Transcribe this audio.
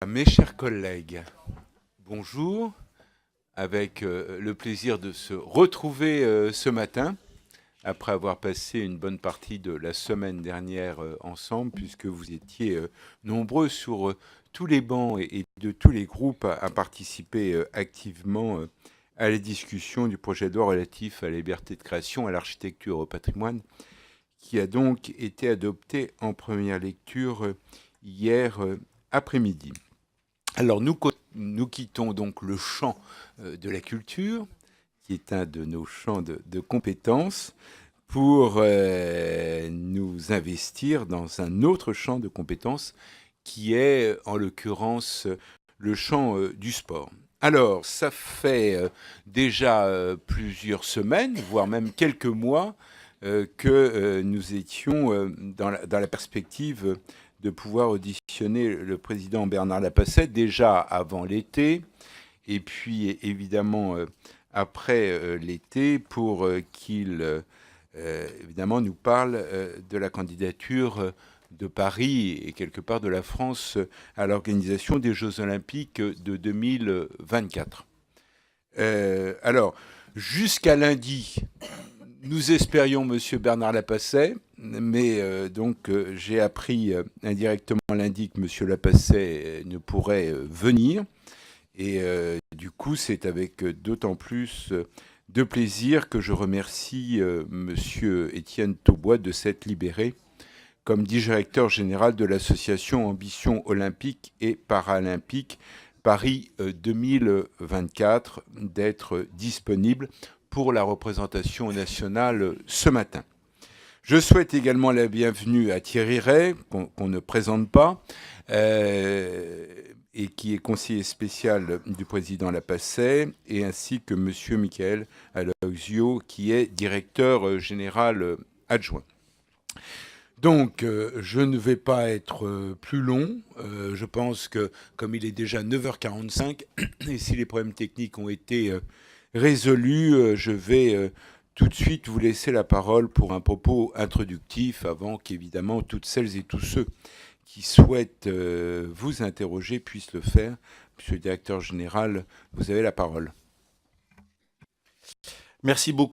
Mes chers collègues, bonjour, avec le plaisir de se retrouver ce matin, après avoir passé une bonne partie de la semaine dernière ensemble, puisque vous étiez nombreux sur tous les bancs et de tous les groupes à participer activement à la discussion du projet de loi relatif à la liberté de création, à l'architecture et au patrimoine, qui a donc été adopté en première lecture hier après-midi. Alors nous quittons donc le champ de la culture, qui est un de nos champs de compétences, pour nous investir dans un autre champ de compétences, qui est en l'occurrence le champ du sport. Alors, ça fait déjà plusieurs semaines, voire même quelques mois, que nous étions dans la perspective de pouvoir auditionner le président Bernard Lapasset, déjà avant l'été, et puis évidemment après l'été, pour qu'il évidemment nous parle de la candidature de Paris et quelque part de la France à l'organisation des Jeux Olympiques de 2024. Alors, jusqu'à lundi, nous espérions Monsieur Bernard Lapasset, mais j'ai appris indirectement lundi que Monsieur Lapasset ne pourrait venir. Et du coup, c'est avec d'autant plus de plaisir que je remercie Monsieur Étienne Taubois de s'être libéré comme directeur général de l'association Ambition Olympique et Paralympique Paris 2024, d'être disponible pour la représentation nationale ce matin. Je souhaite également la bienvenue à Thierry Ray, qu'on ne présente pas, et qui est conseiller spécial du président Lapasset, et ainsi que M. Michael Aloisio, qui est directeur général adjoint. Donc, je ne vais pas être plus long. Je pense que, comme il est déjà 9h45, et si les problèmes techniques ont été résolus, je vais tout de suite vous laisser la parole pour un propos introductif, avant qu'évidemment toutes celles et tous ceux qui souhaitent vous interroger puissent le faire. Monsieur le directeur général, vous avez la parole. Merci beaucoup.